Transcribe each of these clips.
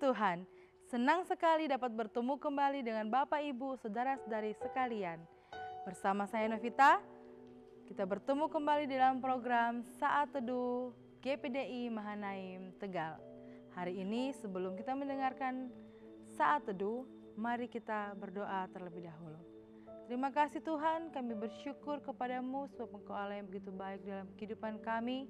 Tuhan, senang sekali dapat bertemu kembali dengan Bapak, Ibu, Saudara-saudari sekalian. Bersama saya Novita, kita bertemu kembali dalam program Saat Teduh GPDI Mahanaim Tegal. Hari ini sebelum kita mendengarkan Saat Teduh, mari kita berdoa terlebih dahulu. Terima kasih Tuhan, kami bersyukur kepadamu sebab Engkau Allah yang begitu baik dalam kehidupan kami.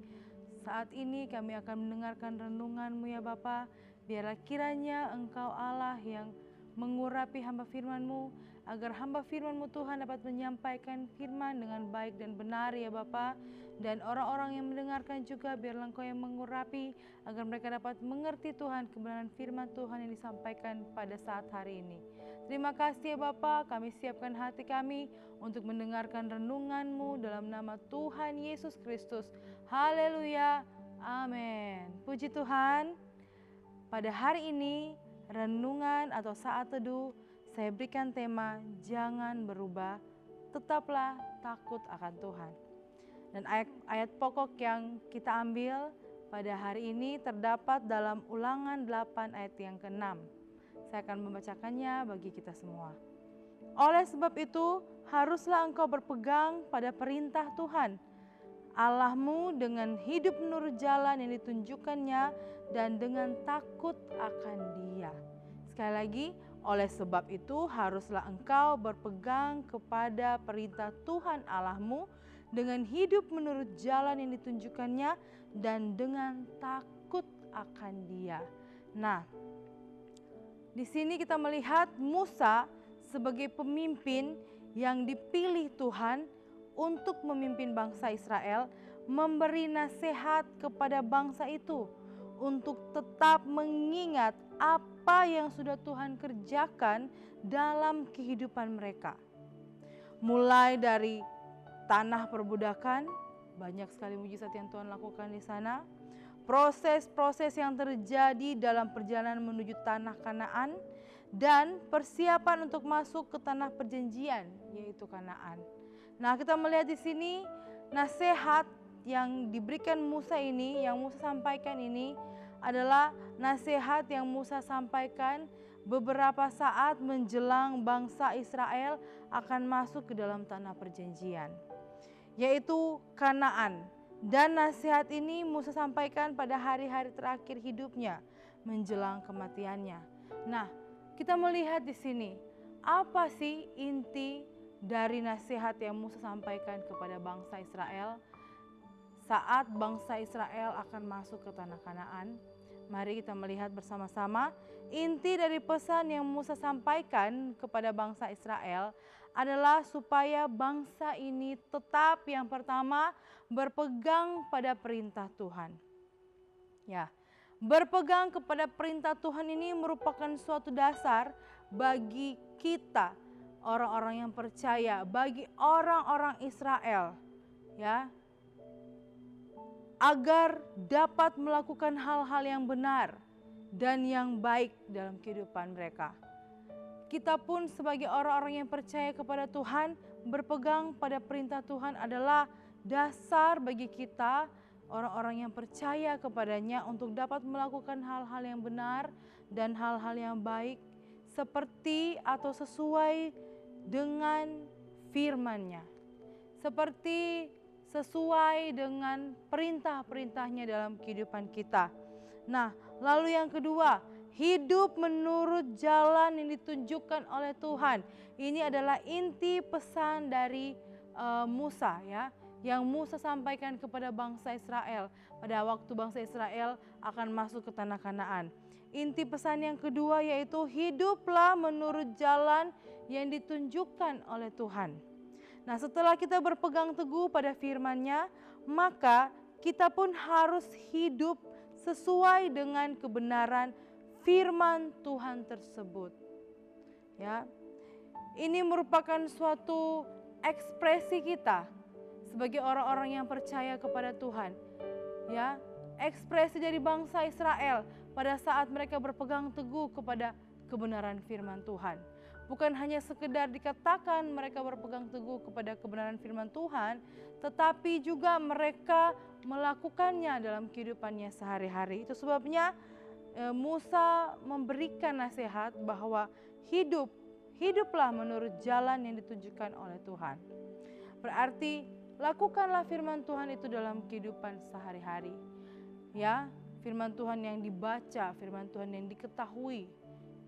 Saat ini kami akan mendengarkan renungan-Mu ya Bapa. Biarlah kiranya Engkau Allah yang mengurapi hamba firman-Mu, agar hamba firman-Mu Tuhan dapat menyampaikan firman dengan baik dan benar ya Bapa. Dan orang-orang yang mendengarkan juga biarlah Engkau yang mengurapi, agar mereka dapat mengerti Tuhan kebenaran firman Tuhan yang disampaikan pada saat hari ini. Terima kasih ya Bapa, kami siapkan hati kami untuk mendengarkan renungan-Mu dalam nama Tuhan Yesus Kristus. Haleluya, amin. Puji Tuhan. Pada hari ini renungan atau saat teduh saya berikan tema jangan berubah, tetaplah takut akan Tuhan. Dan ayat pokok yang kita ambil pada hari ini terdapat dalam Ulangan 8 ayat yang ke-6. Saya akan membacakannya bagi kita semua. Oleh sebab itu, haruslah engkau berpegang pada perintah Tuhan Allahmu dengan hidup menurut jalan yang ditunjukkannya dan dengan takut akan Dia. Sekali lagi, oleh sebab itu haruslah engkau berpegang kepada perintah Tuhan Allahmu dengan hidup menurut jalan yang ditunjukkannya dan dengan takut akan Dia. Nah, di sini kita melihat Musa sebagai pemimpin yang dipilih Tuhan untuk memimpin bangsa Israel, memberi nasihat kepada bangsa itu untuk tetap mengingat apa yang sudah Tuhan kerjakan dalam kehidupan mereka. Mulai dari tanah perbudakan, banyak sekali mujizat yang Tuhan lakukan di sana. Proses-proses yang terjadi dalam perjalanan menuju tanah Kanaan dan persiapan untuk masuk ke tanah perjanjian, yaitu Kanaan. Nah, kita melihat di sini nasihat yang diberikan Musa ini, yang Musa sampaikan ini adalah nasihat yang Musa sampaikan beberapa saat menjelang bangsa Israel akan masuk ke dalam tanah perjanjian, yaitu Kanaan. Dan nasihat ini Musa sampaikan pada hari-hari terakhir hidupnya menjelang kematiannya. Nah, kita melihat di sini apa sih inti dari nasihat yang Musa sampaikan kepada bangsa Israel saat bangsa Israel akan masuk ke tanah Kanaan. Mari kita melihat bersama-sama inti dari pesan yang Musa sampaikan kepada bangsa Israel adalah supaya bangsa ini tetap yang pertama berpegang pada perintah Tuhan. Ya, berpegang kepada perintah Tuhan ini merupakan suatu dasar bagi kita orang-orang yang percaya, bagi orang-orang Israel, ya, agar dapat melakukan hal-hal yang benar dan yang baik dalam kehidupan mereka. Kita pun sebagai orang-orang yang percaya kepada Tuhan, berpegang pada perintah Tuhan adalah dasar bagi kita orang-orang yang percaya kepadanya untuk dapat melakukan hal-hal yang benar dan hal-hal yang baik seperti atau sesuai dengan firman-Nya, seperti sesuai dengan perintah-perintahnya dalam kehidupan kita. Nah, lalu yang kedua, hidup menurut jalan yang ditunjukkan oleh Tuhan. Ini adalah inti pesan dari Musa, ya, yang Musa sampaikan kepada bangsa Israel pada waktu bangsa Israel akan masuk ke tanah Kanaan. Inti pesan yang kedua yaitu hiduplah menurut jalan yang ditunjukkan oleh Tuhan. Nah, setelah kita berpegang teguh pada firman-Nya, maka kita pun harus hidup sesuai dengan kebenaran firman Tuhan tersebut. Ya. Ini merupakan suatu ekspresi kita sebagai orang-orang yang percaya kepada Tuhan. Ya, ekspresi dari bangsa Israel pada saat mereka berpegang teguh kepada kebenaran firman Tuhan. Bukan hanya sekedar dikatakan mereka berpegang teguh kepada kebenaran firman Tuhan, tetapi juga mereka melakukannya dalam kehidupannya sehari-hari. Itu sebabnya Musa memberikan nasihat bahwa hiduplah menurut jalan yang ditunjukkan oleh Tuhan. Berarti lakukanlah firman Tuhan itu dalam kehidupan sehari-hari. Ya, firman Tuhan yang dibaca, firman Tuhan yang diketahui,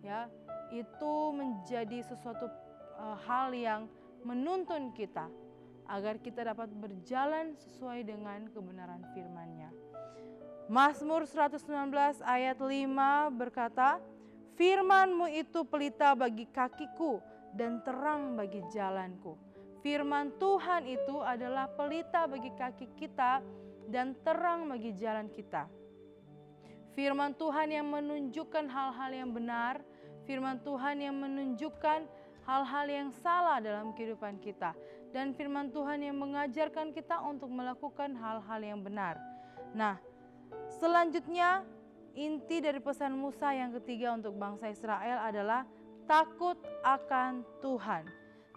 ya, itu menjadi sesuatu hal yang menuntun kita agar kita dapat berjalan sesuai dengan kebenaran firman-Nya. Mazmur 119 ayat 5 berkata, "Firman-Mu itu pelita bagi kakiku dan terang bagi jalanku." Firman Tuhan itu adalah pelita bagi kaki kita dan terang bagi jalan kita. Firman Tuhan yang menunjukkan hal-hal yang benar, firman Tuhan yang menunjukkan hal-hal yang salah dalam kehidupan kita, dan firman Tuhan yang mengajarkan kita untuk melakukan hal-hal yang benar. Nah, selanjutnya inti dari pesan Musa yang ketiga untuk bangsa Israel adalah takut akan Tuhan.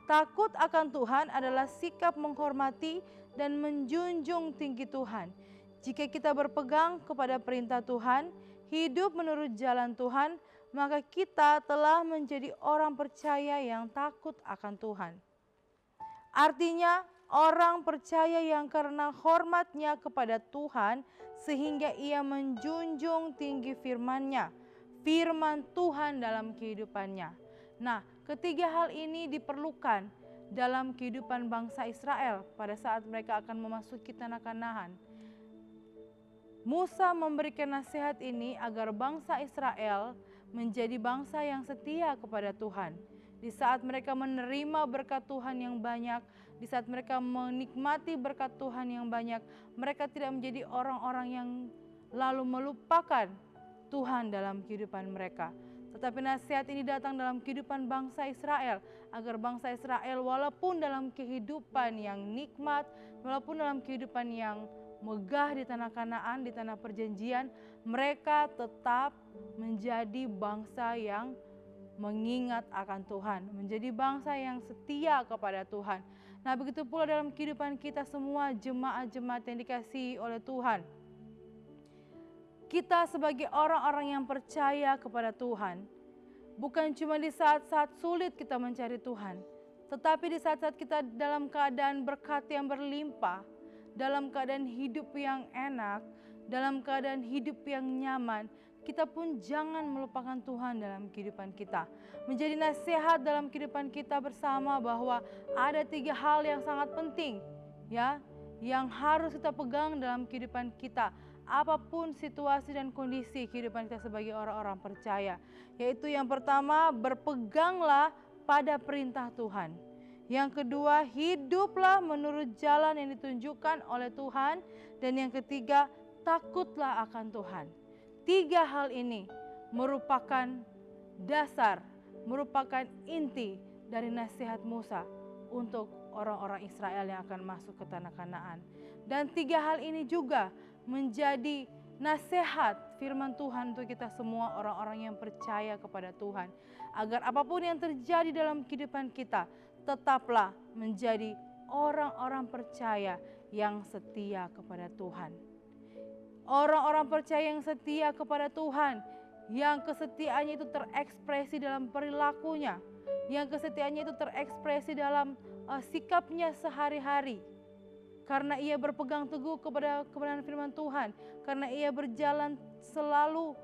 Takut akan Tuhan adalah sikap menghormati dan menjunjung tinggi Tuhan. Jika kita berpegang kepada perintah Tuhan, hidup menurut jalan Tuhan, maka kita telah menjadi orang percaya yang takut akan Tuhan. Artinya, orang percaya yang karena hormatnya kepada Tuhan sehingga ia menjunjung tinggi firman-Nya, firman Tuhan dalam kehidupannya. Nah, ketiga hal ini diperlukan dalam kehidupan bangsa Israel pada saat mereka akan memasuki tanah Kanaan. Musa memberikan nasihat ini agar bangsa Israel menjadi bangsa yang setia kepada Tuhan. Di saat mereka menerima berkat Tuhan yang banyak, di saat mereka menikmati berkat Tuhan yang banyak, mereka tidak menjadi orang-orang yang lalu melupakan Tuhan dalam kehidupan mereka. Tetapi nasihat ini datang dalam kehidupan bangsa Israel, agar bangsa Israel walaupun dalam kehidupan yang nikmat, walaupun dalam kehidupan yang megah di tanah Kanaan, di tanah perjanjian, mereka tetap menjadi bangsa yang mengingat akan Tuhan, menjadi bangsa yang setia kepada Tuhan. Nah, begitu pula dalam kehidupan kita semua jemaat-jemaat yang dikasihi oleh Tuhan. Kita sebagai orang-orang yang percaya kepada Tuhan, bukan cuma di saat-saat sulit kita mencari Tuhan, tetapi di saat-saat kita dalam keadaan berkat yang berlimpah, dalam keadaan hidup yang enak, dalam keadaan hidup yang nyaman, kita pun jangan melupakan Tuhan dalam kehidupan kita. Menjadi nasihat dalam kehidupan kita bersama bahwa ada 3 hal yang sangat penting, ya, yang harus kita pegang dalam kehidupan kita. Apapun situasi dan kondisi kehidupan kita sebagai orang-orang percaya. Yaitu yang pertama, berpeganglah pada perintah Tuhan. Yang kedua, hiduplah menurut jalan yang ditunjukkan oleh Tuhan. Dan yang ketiga, takutlah akan Tuhan. 3 hal ini merupakan dasar, merupakan inti dari nasihat Musa untuk orang-orang Israel yang akan masuk ke tanah Kanaan. Dan 3 hal ini juga menjadi nasihat firman Tuhan untuk kita semua orang-orang yang percaya kepada Tuhan. Agar apapun yang terjadi dalam kehidupan kita, tetaplah menjadi orang-orang percaya yang setia kepada Tuhan. Orang-orang percaya yang setia kepada Tuhan, yang kesetiaannya itu terekspresi dalam perilakunya, yang kesetiaannya itu terekspresi dalam sikapnya sehari-hari. Karena ia berpegang teguh kepada kebenaran firman Tuhan, karena ia berjalan selalu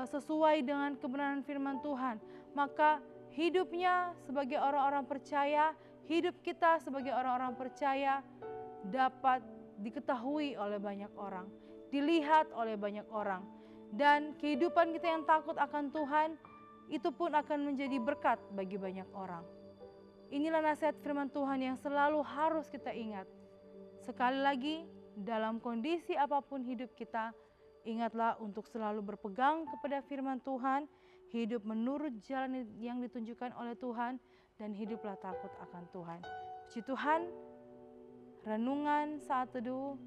sesuai dengan kebenaran firman Tuhan, maka hidupnya sebagai orang-orang percaya, hidup kita sebagai orang-orang percaya dapat diketahui oleh banyak orang, dilihat oleh banyak orang, dan kehidupan kita yang takut akan Tuhan itu pun akan menjadi berkat bagi banyak orang. Inilah nasihat firman Tuhan yang selalu harus kita ingat. Sekali lagi, dalam kondisi apapun hidup kita, ingatlah untuk selalu berpegang kepada firman Tuhan, hidup menurut jalan yang ditunjukkan oleh Tuhan, dan hiduplah takut akan Tuhan. Puji Tuhan, renungan saat teduh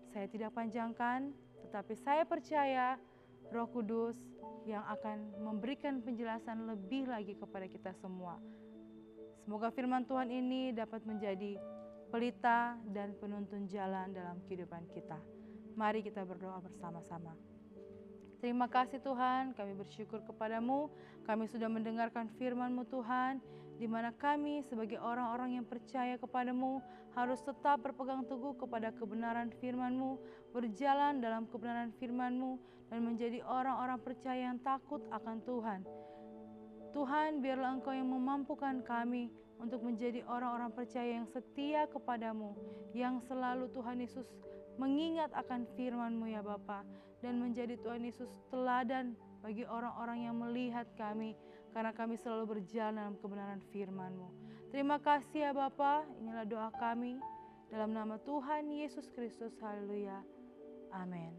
saya tidak panjangkan, tetapi saya percaya Roh Kudus yang akan memberikan penjelasan lebih lagi kepada kita semua. Semoga firman Tuhan ini dapat menjadi pelita dan penuntun jalan dalam kehidupan kita. Mari kita berdoa bersama-sama. Terima kasih Tuhan, kami bersyukur kepadamu, kami sudah mendengarkan firman-Mu Tuhan, di mana kami sebagai orang-orang yang percaya kepadamu harus tetap berpegang teguh kepada kebenaran firman-Mu, berjalan dalam kebenaran firman-Mu, dan menjadi orang-orang percaya yang takut akan Tuhan. Tuhan, biarlah Engkau yang memampukan kami untuk menjadi orang-orang percaya yang setia kepadamu, yang selalu Tuhan Yesus mengingat akan firman-Mu ya Bapa, dan menjadi Tuhan Yesus teladan bagi orang-orang yang melihat kami, karena kami selalu berjalan dalam kebenaran firman-Mu. Terima kasih ya Bapa, inilah doa kami, dalam nama Tuhan Yesus Kristus, haleluya, amin.